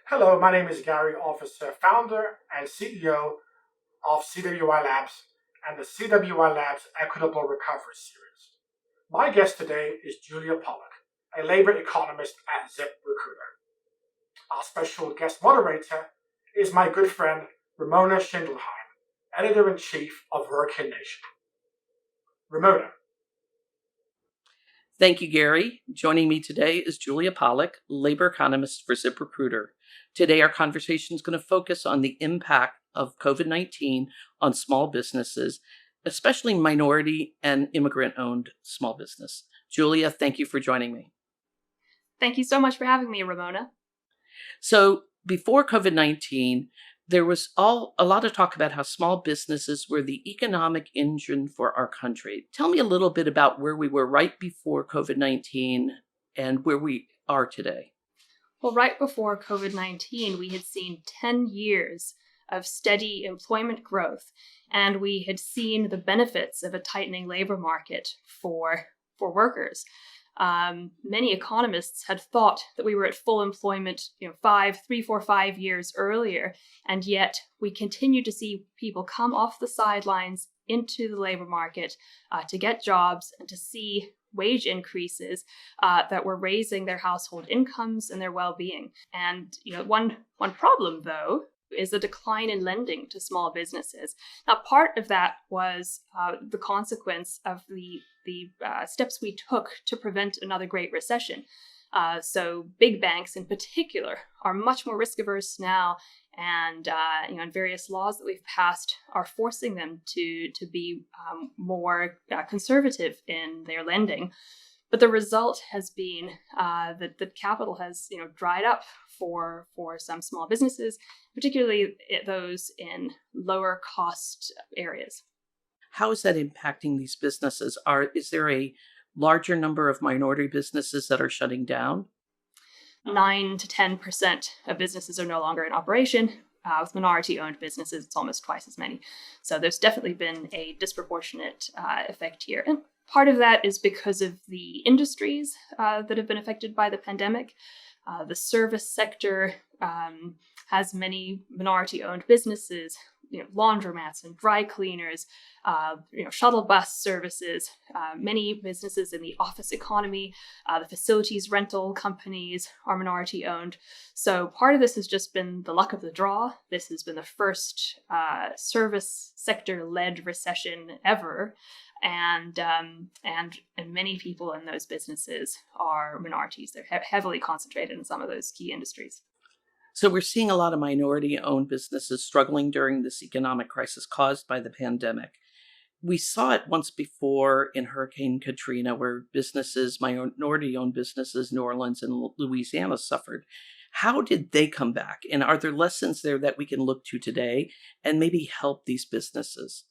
Hello, my name is Gary Officer, founder and CEO of CWI Labs and the CWI Labs Equitable Recovery series. My guest today is Julia Pollak, a labor economist at ZipRecruiter. Our special guest moderator is my good friend Ramona Schindelheim, editor-in-chief of WorkingNation. Ramona. Thank you, Gary. Joining me today is Julia Pollak, labor economist for ZipRecruiter. Today, our conversation is going to focus on the impact of COVID-19 on small businesses, especially minority and immigrant-owned small business. Julia, thank you for joining me. Thank you so much for having me, Ramona. So before COVID-19, there was a lot of talk about how small businesses were the economic engine for our country. Tell me a little bit about where we were right before COVID-19 and where we are today. Well, right before COVID-19, we had seen 10 years of steady employment growth, and we had seen the benefits of a tightening labor market for workers. Many economists had thought that we were at full employment, 3, 4, 5 years earlier, and yet we continue to see people come off the sidelines into the labor market to get jobs and to see wage increases that were raising their household incomes and their well-being. And one problem, though, is a decline in lending to small businesses. Now, part of that was the consequence of the steps we took to prevent another Great Recession. So big banks in particular are much more risk averse now, and various laws that we've passed are forcing them to be more conservative in their lending. But the result has been that the capital has dried up for some small businesses, particularly those in lower cost areas. How is that impacting these businesses? Is there a larger number of minority businesses that are shutting down? 9 to 10% of businesses are no longer in operation. With minority-owned businesses, it's almost twice as many. So there's definitely been a disproportionate effect here. And part of that is because of the industries that have been affected by the pandemic. The service sector has many minority-owned businesses, laundromats and dry cleaners, shuttle bus services, many businesses in the office economy, the facilities rental companies are minority-owned. So part of this has just been the luck of the draw. This has been the first service sector-led recession ever. And many people in those businesses are minorities. They're heavily concentrated in some of those key industries. So we're seeing a lot of minority-owned businesses struggling during this economic crisis caused by the pandemic. We saw it once before in Hurricane Katrina, where minority-owned businesses, New Orleans and Louisiana, suffered. How did they come back? And are there lessons there that we can look to today and maybe help these businesses?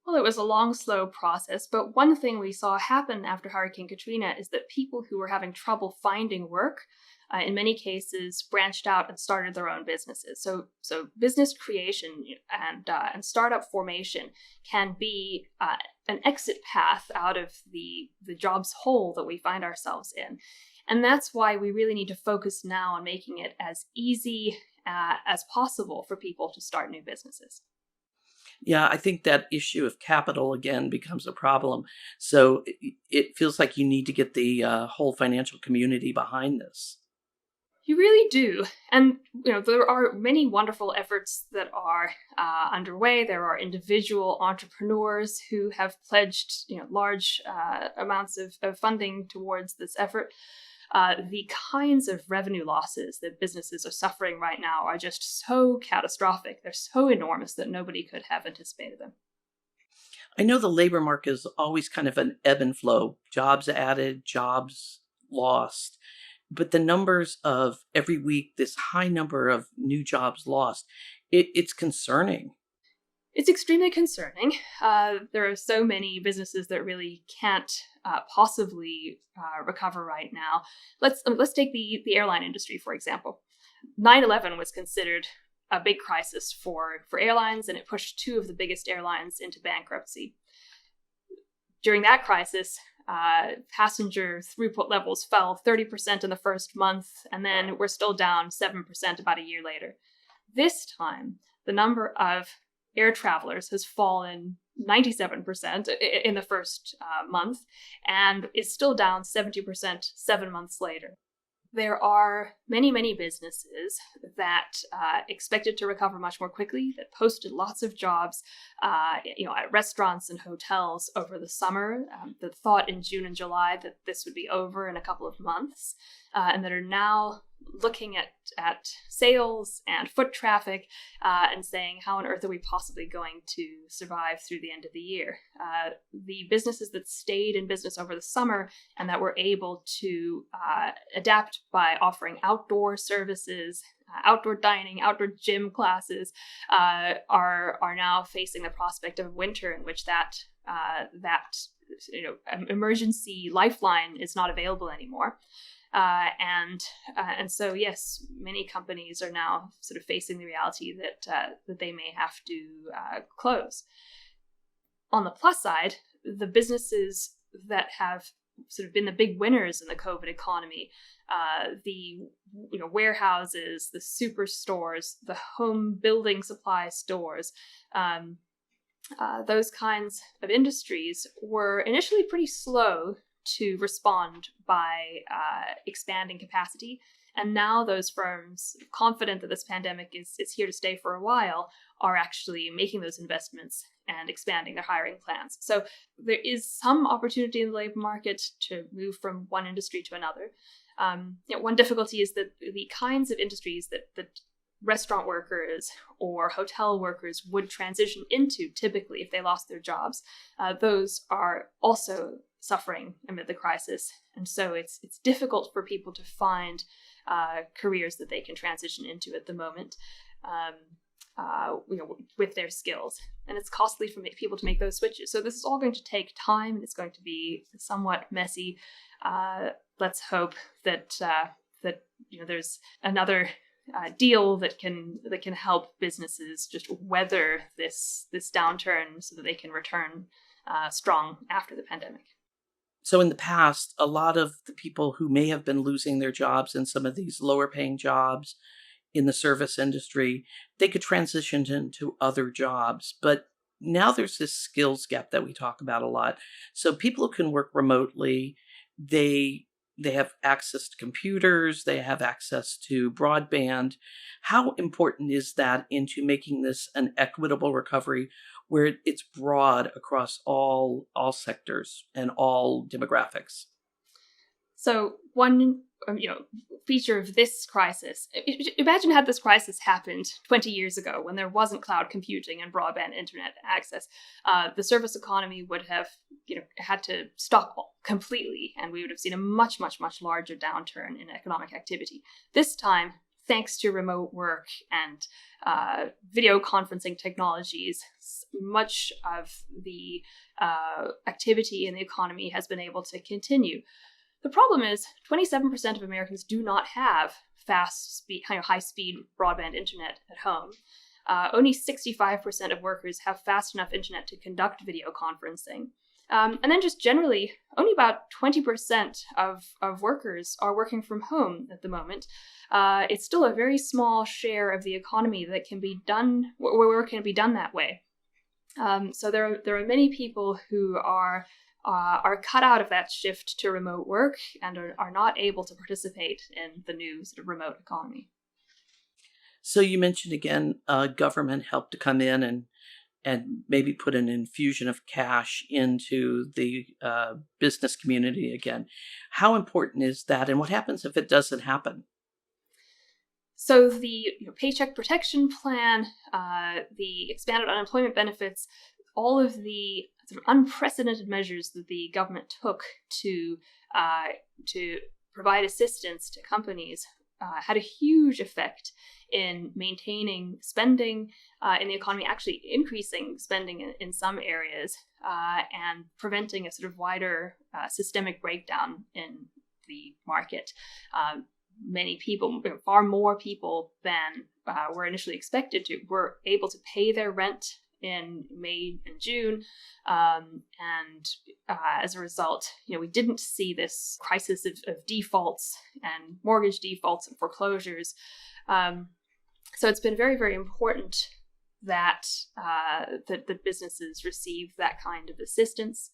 Well, it was a long, slow process, but one thing we saw happen after Hurricane Katrina is that people who were having trouble finding work, in many cases, branched out and started their own businesses. So business creation and startup formation can be an exit path out of the jobs hole that we find ourselves in. And that's why we really need to focus now on making it as easy as possible for people to start new businesses. Yeah, I think that issue of capital, again, becomes a problem. So it feels like you need to get the whole financial community behind this. You really do. And, there are many wonderful efforts that are underway. There are individual entrepreneurs who have pledged, large amounts of funding towards this effort. The kinds of revenue losses that businesses are suffering right now are just so catastrophic. They're so enormous that nobody could have anticipated them. I know the labor market is always kind of an ebb and flow. Jobs added, jobs lost. But the numbers of every week, this high number of new jobs lost, it's concerning. It's extremely concerning. There are so many businesses that really can't possibly recover right now. Let's take the airline industry, for example. 9/11 was considered a big crisis for airlines, and it pushed two of the biggest airlines into bankruptcy. During that crisis, passenger throughput levels fell 30% in the first month, and then we're still down 7% about a year later. This time, the number of air travelers has fallen 97% in the first month and is still down 70% 7 months later. There are many, many businesses that expected to recover much more quickly, that posted lots of jobs at restaurants and hotels over the summer, that thought in June and July that this would be over in a couple of months, and that are now looking at sales and foot traffic and saying, how on earth are we possibly going to survive through the end of the year? The businesses that stayed in business over the summer and that were able to adapt by offering outdoor services, outdoor dining, outdoor gym classes, are now facing the prospect of winter in which that emergency lifeline is not available anymore. And so, yes, many companies are now sort of facing the reality that they may have to close. On the plus side, the businesses that have sort of been the big winners in the COVID economy, the warehouses, the superstores, the home building supply stores, those kinds of industries were initially pretty slow to respond by expanding capacity. And now those firms, confident that this pandemic is here to stay for a while, are actually making those investments and expanding their hiring plans. So there is some opportunity in the labor market to move from one industry to another. One difficulty is that the kinds of industries that restaurant workers or hotel workers would transition into typically if they lost their jobs, those are also suffering amid the crisis. And so it's difficult for people to find careers that they can transition into at the moment with their skills. And it's costly for people to make those switches. So this is all going to take time, and it's going to be somewhat messy. Let's hope that there's another deal that can help businesses just weather this downturn so that they can return strong after the pandemic. So in the past, a lot of the people who may have been losing their jobs in some of these lower paying jobs in the service industry, they could transition into other jobs. But now there's this skills gap that we talk about a lot. So people who can work remotely, they have access to computers, they have access to broadband. How important is that into making this an equitable recovery where it's broad across all sectors and all demographics? So one feature of this crisis, imagine had this crisis happened 20 years ago when there wasn't cloud computing and broadband internet access. The service economy would have had to stop completely, and we would have seen a much, much, much larger downturn in economic activity. This time, thanks to remote work and video conferencing technologies, much of the activity in the economy has been able to continue. The problem is 27% of Americans do not have high-speed broadband internet at home. Only 65% of workers have fast enough internet to conduct video conferencing. And then just generally, only about 20% of workers are working from home at the moment. It's still a very small share of the economy that can be done, where work can be done that way. So there are many people who are cut out of that shift to remote work and are not able to participate in the new sort of remote economy. So you mentioned again, government help to come in and maybe put an infusion of cash into the business community again. How important is that, and what happens if it doesn't happen? So the Paycheck Protection Plan, the expanded unemployment benefits, all of the sort of unprecedented measures that the government took to provide assistance to companies had a huge effect in maintaining spending in the economy, actually increasing spending in some areas, and preventing a sort of wider systemic breakdown in the market. Many people, far more people than were initially expected to, were able to pay their rent in May and June. As a result, we didn't see this crisis of defaults and mortgage defaults and foreclosures. So it's been very, very important that that businesses receive that kind of assistance.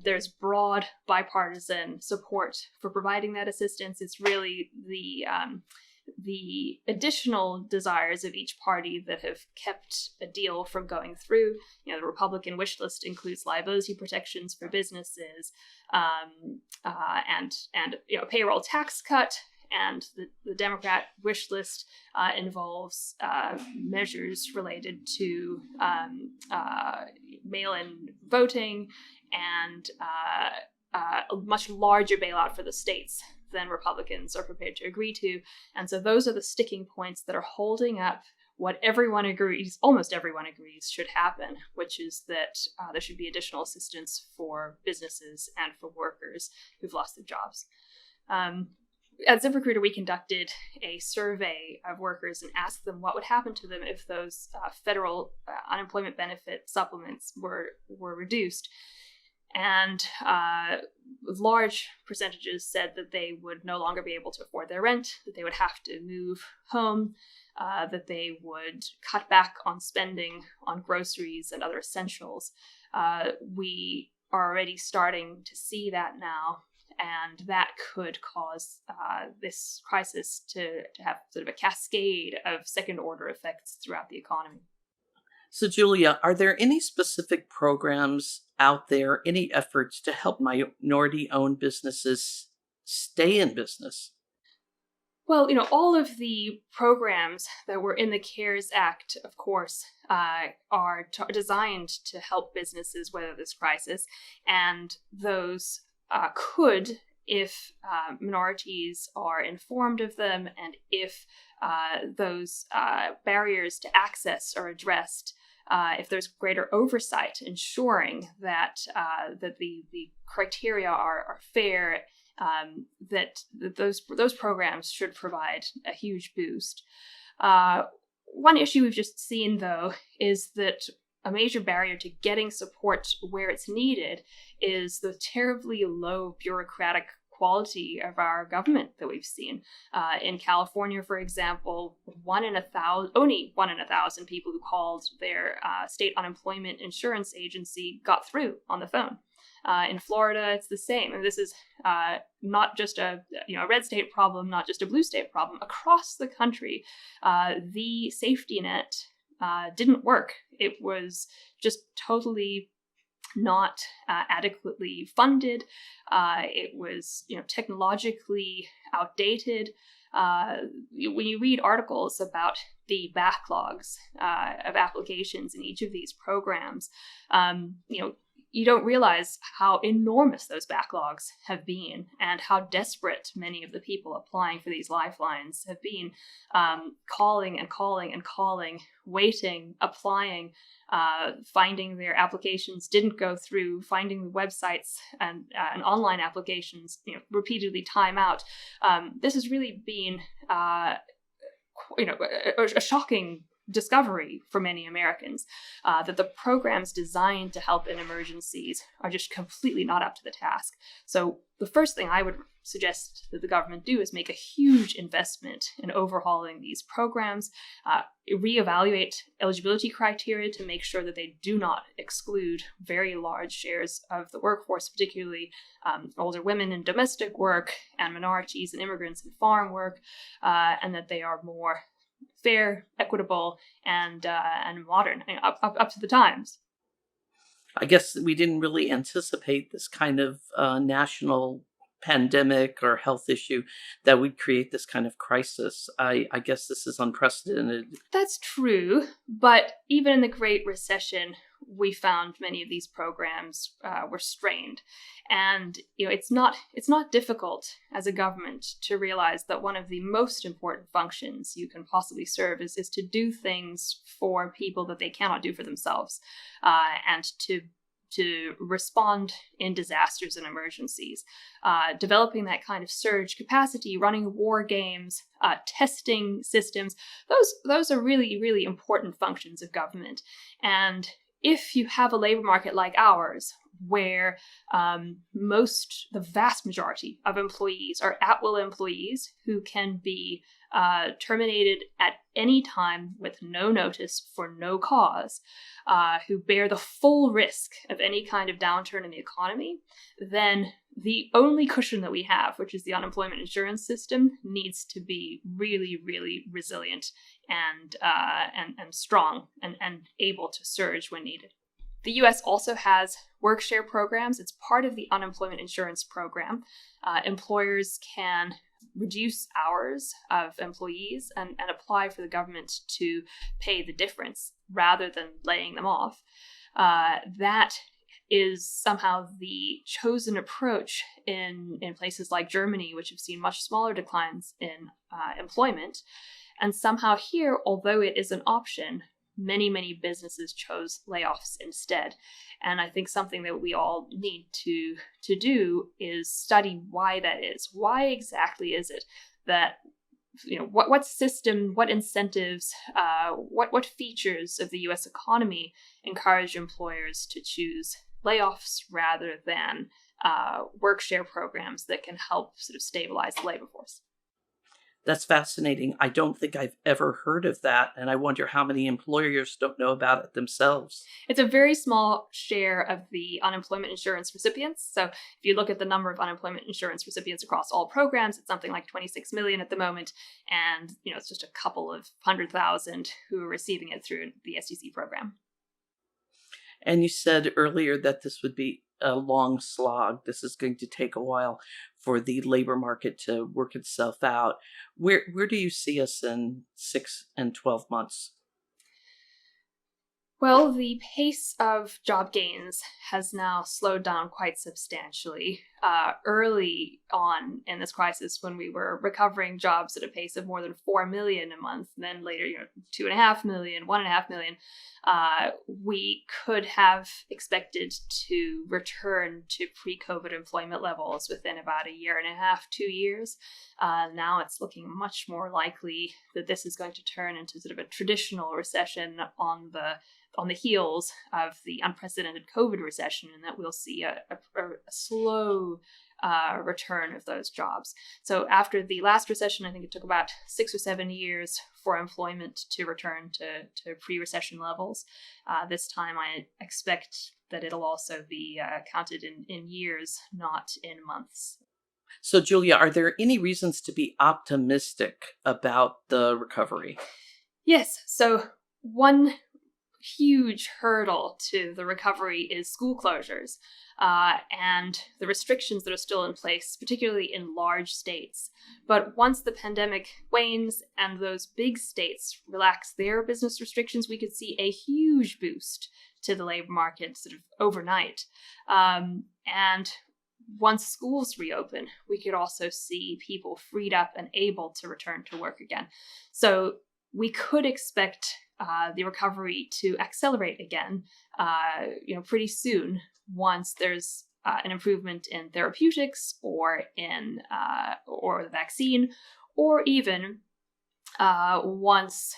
There's broad bipartisan support for providing that assistance. It's really the additional desires of each party that have kept a deal from going through. The Republican wish list includes liability protections for businesses, and a payroll tax cut. And the Democrat wish list involves measures related to mail-in voting and a much larger bailout for the states than Republicans are prepared to agree to. And so those are the sticking points that are holding up what almost everyone agrees should happen, which is that there should be additional assistance for businesses and for workers who've lost their jobs. At ZipRecruiter, we conducted a survey of workers and asked them what would happen to them if those federal unemployment benefit supplements were reduced. And large percentages said that they would no longer be able to afford their rent, that they would have to move home, that they would cut back on spending on groceries and other essentials. We are already starting to see that now. And that could cause this crisis to have sort of a cascade of second-order effects throughout the economy. So, Julia, are there any specific programs out there, any efforts to help minority-owned businesses stay in business? Well, all of the programs that were in the CARES Act, of course, are designed to help businesses weather this crisis, and those could, if minorities are informed of them and if those barriers to access are addressed, if there's greater oversight ensuring that the criteria are fair, that those programs should provide a huge boost. One issue we've just seen, though, is that a major barrier to getting support where it's needed is the terribly low bureaucratic quality of our government that we've seen. In California, for example, only 1 in 1,000 people who called their state unemployment insurance agency got through on the phone. In Florida, it's the same. And this is not just a red state problem, not just a blue state problem. Across the country, the safety net didn't work. It was just totally not adequately funded. It was, technologically outdated. When you read articles about the backlogs of applications in each of these programs, you don't realize how enormous those backlogs have been and how desperate many of the people applying for these lifelines have been, calling and calling and calling, waiting, applying, finding their applications didn't go through, finding the websites and online applications repeatedly time out. This has really been a shocking discovery for many Americans, that the programs designed to help in emergencies are just completely not up to the task. So the first thing I would suggest that the government do is make a huge investment in overhauling these programs, reevaluate eligibility criteria to make sure that they do not exclude very large shares of the workforce, particularly older women in domestic work and minorities and immigrants in farm work, and that they are more fair, equitable, and modern, up to the times. I guess we didn't really anticipate this kind of national pandemic or health issue that would create this kind of crisis. I guess this is unprecedented. That's true, but even in the Great Recession, we found many of these programs were strained. And it's not difficult as a government to realize that one of the most important functions you can possibly serve is to do things for people that they cannot do for themselves, and to to respond in disasters and emergencies, developing that kind of surge capacity, running war games, testing systems. Those are really, really important functions of government. And if you have a labor market like ours, where the vast majority of employees are at-will employees who can be terminated at any time with no notice for no cause, who bear the full risk of any kind of downturn in the economy, then the only cushion that we have, which is the unemployment insurance system, needs to be really, really resilient and strong and able to surge when needed. The US also has work share programs. It's part of the unemployment insurance program. Employers can reduce hours of employees and apply for the government to pay the difference rather than laying them off. That is somehow the chosen approach in places like Germany, which have seen much smaller declines in employment. And somehow here, although it is an option, many, many businesses chose layoffs instead. And I think something that we all need to do is study why that is. Why exactly is it that, what system, what incentives, what features of the US economy encourage employers to choose layoffs rather than work share programs that can help sort of stabilize the labor force? That's fascinating. I don't think I've ever heard of that, and I wonder how many employers don't know about it themselves. It's a very small share of the unemployment insurance recipients. So if you look at the number of unemployment insurance recipients across all programs, it's something like 26 million at the moment, and it's just a couple of 100,000 who are receiving it through the SEC program. And you said earlier that this would be a long slog. This is going to take a while for the labor market to work itself out. Where do you see us in 6 and 12 months? Well, the pace of job gains has now slowed down quite substantially. Early on in this crisis, when we were recovering jobs at a pace of more than 4 million a month, and then later, 2.5 million, 1.5 million, we could have expected to return to pre-COVID employment levels within about a year and a half, 2 years. Now it's looking much more likely that this is going to turn into sort of a traditional recession on the heels of the unprecedented COVID recession, and that we'll see a slow return of those jobs. So after the last recession, I think it took about 6 or 7 years for employment to return to pre-recession levels. This time I expect that it'll also be counted in years, not in months. So, Julia, are there any reasons to be optimistic about the recovery? Yes. So one huge hurdle to the recovery is school closures and the restrictions that are still in place, particularly in large states. But once the pandemic wanes and those big states relax their business restrictions, we could see a huge boost to the labor market sort of overnight. And once schools reopen, we could also see people freed up and able to return to work again. So we could expect the recovery to accelerate again, pretty soon once there's an improvement in therapeutics or in or the vaccine, or even once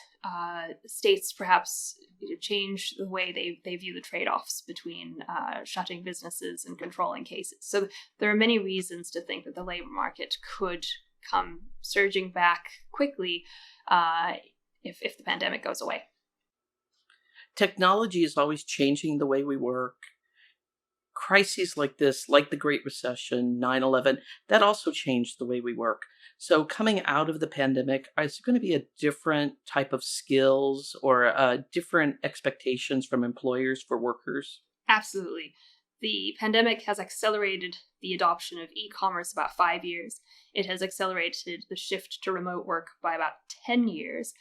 states perhaps change the way they view the trade-offs between shutting businesses and controlling cases. So there are many reasons to think that the labor market could come surging back quickly if the pandemic goes away. Technology is always changing the way we work. Crises like this, like the Great Recession, 9/11, that also changed the way we work. So coming out of the pandemic, is there going to be a different type of skills or different expectations from employers for workers? Absolutely. The pandemic has accelerated the adoption of e-commerce about 5 years. It has accelerated the shift to remote work by about 10 years.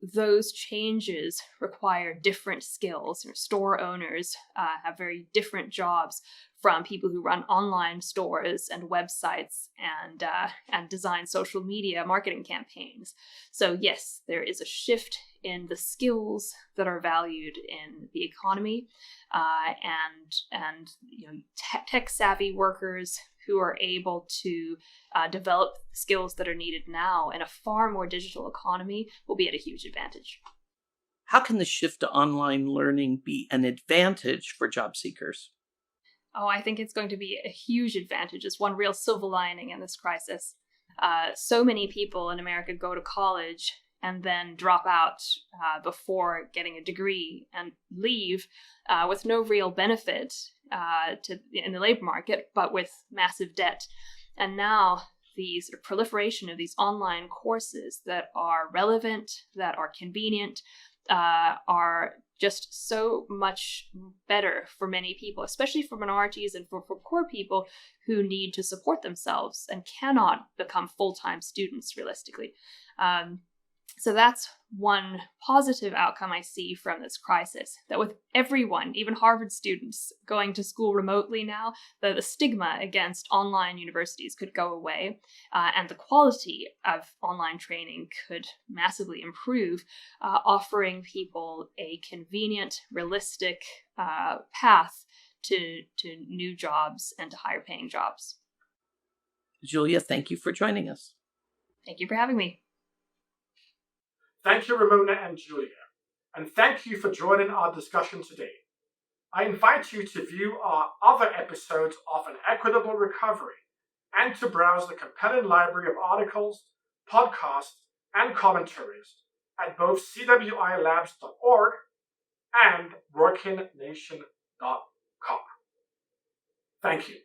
Those changes require different skills. Store owners have very different jobs from people who run online stores and websites and design social media marketing campaigns. So yes, there is a shift in the skills that are valued in the economy, and tech savvy workers who are able to develop skills that are needed now in a far more digital economy will be at a huge advantage. How can the shift to online learning be an advantage for job seekers? Oh, I think it's going to be a huge advantage. It's one real silver lining in this crisis. So many people in America go to college and then drop out before getting a degree and leave with no real benefit in the labor market, but with massive debt. And now the sort of proliferation of these online courses that are relevant, that are convenient, are just so much better for many people, especially for minorities and for poor people who need to support themselves and cannot become full-time students realistically. So that's one positive outcome I see from this crisis, that with everyone, even Harvard students, going to school remotely now, the stigma against online universities could go away, and the quality of online training could massively improve, offering people a convenient, realistic path to new jobs and to higher paying jobs. Julia, thank you for joining us. Thank you for having me. Thank you, Ramona and Julia, and thank you for joining our discussion today. I invite you to view our other episodes of An Equitable Recovery and to browse the compelling library of articles, podcasts, and commentaries at both CWILabs.org and WorkingNation.com. Thank you.